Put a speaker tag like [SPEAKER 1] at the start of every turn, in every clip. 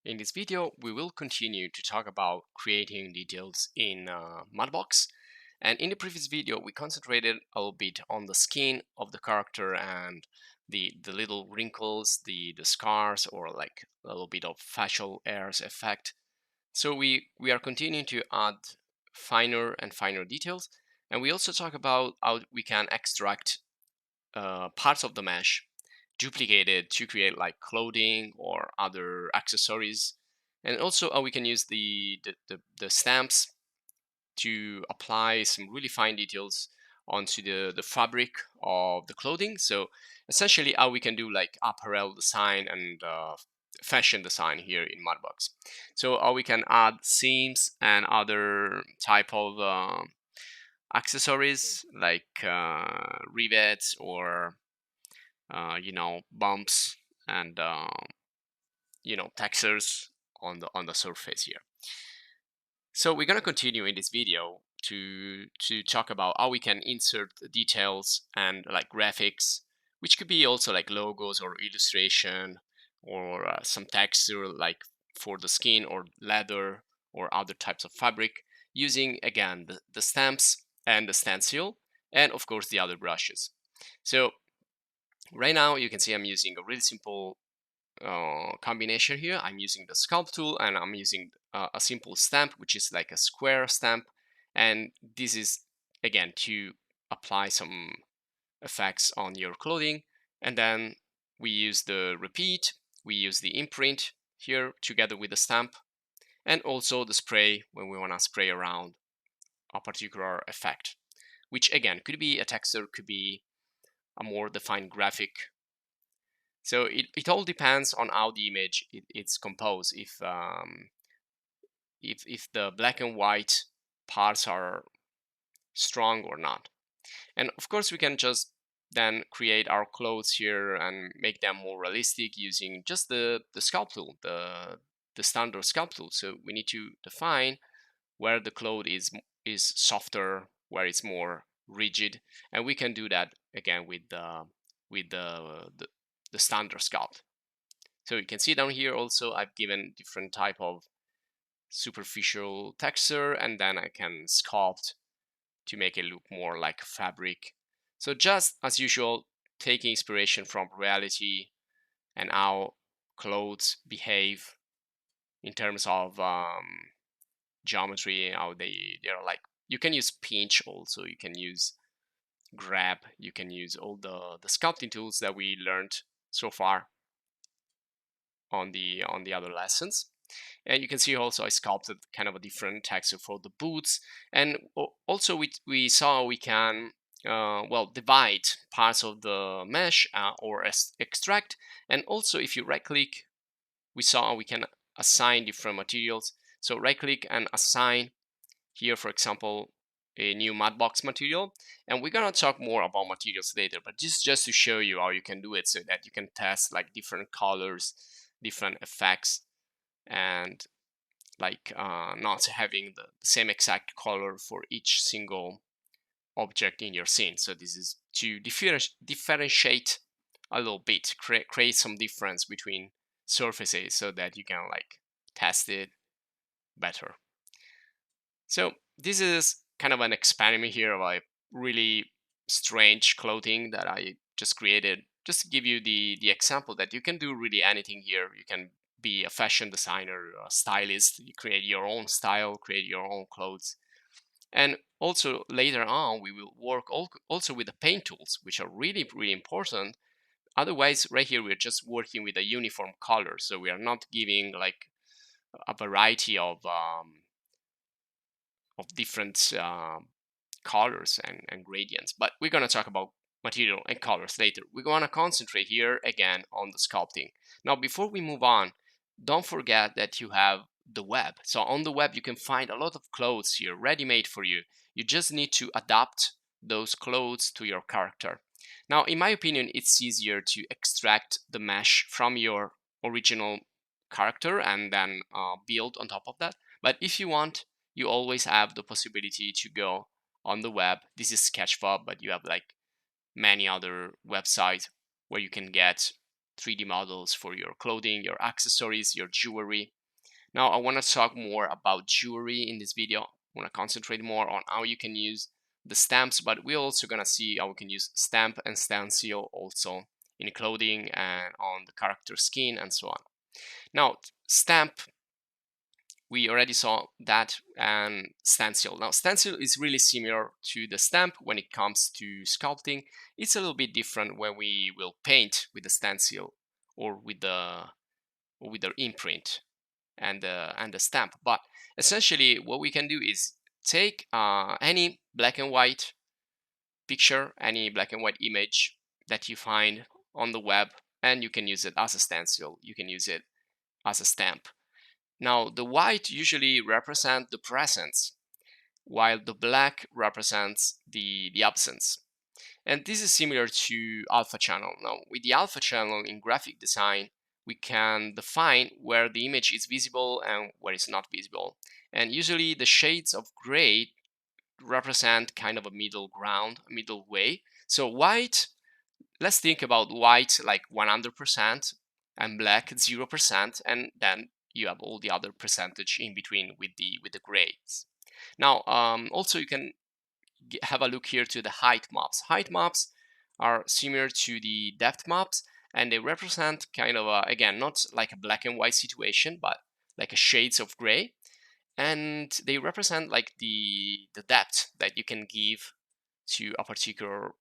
[SPEAKER 1] In this video, we will continue to talk about creating details in MUDBOX. And in the previous video, we concentrated a little bit on the skin of the character and the little wrinkles, the scars, or like a little bit of facial hairs effect. So we are continuing to add finer and finer details. And we also talk about how we can extract parts of the mesh duplicated to create like clothing or other accessories, and also how we can use the stamps to apply some really fine details onto the fabric of the clothing. So essentially how we can do like apparel design and fashion design here in MUDBOX. So how we can add seams and other type of accessories like rivets or bumps and textures on the surface here. So we're going to continue in this video to talk about how we can insert details and like graphics, which could be also like logos or illustration or some texture like for the skin or leather or other types of fabric, using again the stamps and the stencil and of course the other brushes. So right now you can see I'm using a really simple combination here. I'm using the sculpt tool and I'm using a simple stamp, which is like a square stamp, and this is again to apply some effects on your clothing. And then we use the repeat, we use the imprint here together with the stamp, and also the spray when we want to spray around a particular effect, which again could be a texture, could be a more defined graphic. So it all depends on how the image it's composed. If the black and white parts are strong or not. And of course we can just then create our clothes here and make them more realistic using just the sculpt tool, the standard sculpt tool. So we need to define where the cloth is softer, where it's more rigid, and we can do that again with the standard sculpt. So you can see down here also I've given different type of superficial texture, and then I can sculpt to make it look more like fabric. So just as usual, taking inspiration from reality and how clothes behave in terms of geometry, how they're like. You can use pinch also, you can use grab, you can use all the sculpting tools that we learned so far on the other lessons. And you can see also I sculpted kind of a different texture for the boots, and also we saw we can divide parts of the mesh or extract. And also if you right click, we saw we can assign different materials. So right click and assign here, for example, a new MUDBOX material, and we're gonna talk more about materials later, but just to show you how you can do it so that you can test like different colors, different effects, and like not having the same exact color for each single object in your scene. So this is to differentiate a little bit, create some difference between surfaces so that you can like test it better. So this is kind of an experiment here of a really strange clothing that I just created, just to give you the example that you can do really anything here. You can be a fashion designer, a stylist, you create your own style, create your own clothes. And also later on, we will work also with the paint tools, which are really, really important. Otherwise, right here, we're just working with a uniform color. So we are not giving like a variety of different colors and gradients. But we're going to talk about material and colors later. We're going to concentrate here again on the sculpting. Now, before we move on, don't forget that you have the web. So on the web, you can find a lot of clothes here ready-made for you. You just need to adapt those clothes to your character. Now, in my opinion, it's easier to extract the mesh from your original character and then build on top of that. But if you want, you always have the possibility to go on the web. This is Sketchfab, but you have like many other websites where you can get 3D models for your clothing, your accessories, your jewelry. Now I want to talk more about jewelry in this video. I want to concentrate more on how you can use the stamps, but we're also going to see how we can use stamp and stencil also in clothing and on the character skin and so on. Now, stamp, we already saw that, and stencil. Now, stencil is really similar to the stamp when it comes to sculpting. It's a little bit different when we will paint with the stencil or with the imprint and the stamp. But essentially, what we can do is take any black and white picture, any black and white image that you find on the web, and you can use it as a stencil. You can use it as a stamp. Now, the white usually represents the presence, while the black represents the absence. And this is similar to alpha channel. Now, with the alpha channel in graphic design, we can define where the image is visible and where it's not visible. And usually the shades of gray represent kind of a middle ground, a middle way. So white, let's think about white like 100% and black 0%, and then you have all the other percentage in between with the grays. Now, also you can have a look here to the height maps. Height maps are similar to the depth maps, and they represent kind of again, not like a black and white situation, but like a shades of gray, and they represent like the depth that you can give to a particular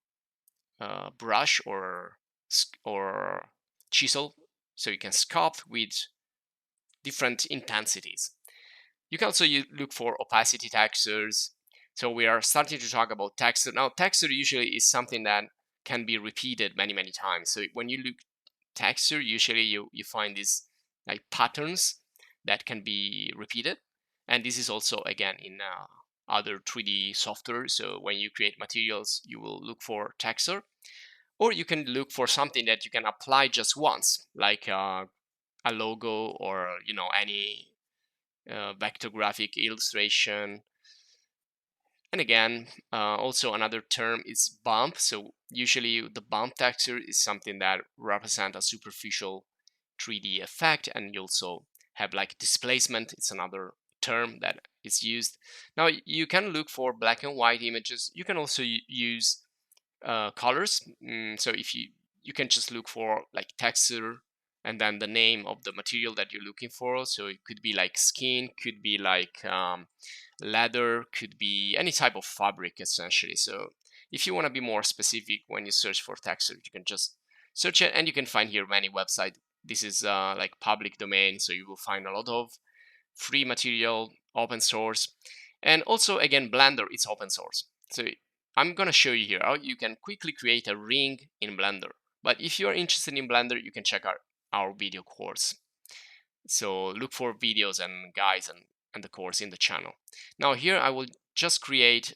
[SPEAKER 1] brush or chisel, so you can sculpt with different intensities. You can also look for opacity textures. So we are starting to talk about texture. Now, texture usually is something that can be repeated many times. So when you look texture, usually you find these like patterns that can be repeated. And this is also, again, in other 3D software. So when you create materials, you will look for texture. Or you can look for something that you can apply just once, like a logo or any vector graphic illustration. And again, also another term is bump. So usually the bump texture is something that represents a superficial 3D effect, and you also have like displacement. It's another term that is used. Now you can look for black and white images. You can also use colors. So if you can just look for like texture and then the name of the material that you're looking for. So it could be like skin, could be like leather, could be any type of fabric essentially. So if you want to be more specific when you search for texture, you can just search it, and you can find here many websites. This is like public domain, so you will find a lot of free material, open source. And also, again, Blender is open source. So I'm going to show you here how you can quickly create a ring in Blender. But if you're interested in Blender, you can check out our video course. So look for videos and guides and the course in the channel. Now here I will just create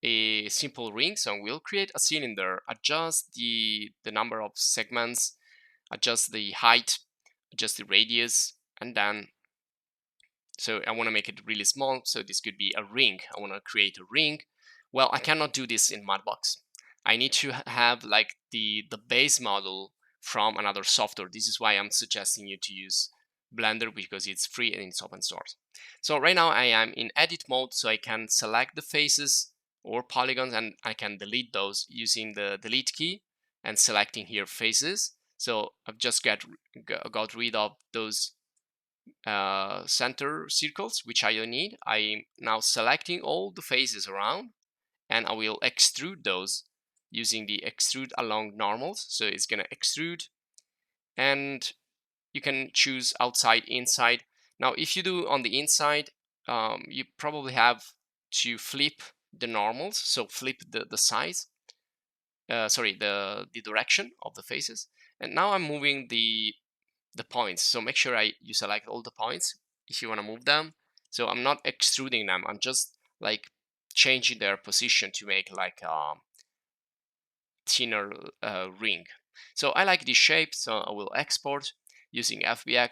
[SPEAKER 1] a simple ring. So we'll create a cylinder, adjust the number of segments, adjust the height, adjust the radius, and then so I want to make it really small. So this could be a ring. I want to create a ring. Well, I cannot do this in MUDBOX. I need to have like the base model from another software. This is why I'm suggesting you to use Blender, because it's free and it's open source. So right now I am in edit mode, so I can select the faces or polygons, and I can delete those using the delete key and selecting here faces. So I've just got rid of those center circles, which I don't need. I'm now selecting all the faces around, and I will extrude those using the extrude along normals. So it's going to extrude, and you can choose outside, inside. Now, if you do on the inside, you probably have to flip the normals. So flip the size, sorry, the direction of the faces. And now I'm moving the points. So make sure you select all the points if you want to move them. So I'm not extruding them. I'm just like changing their position to make like a thinner ring. So I like this shape, so I will export using FBX.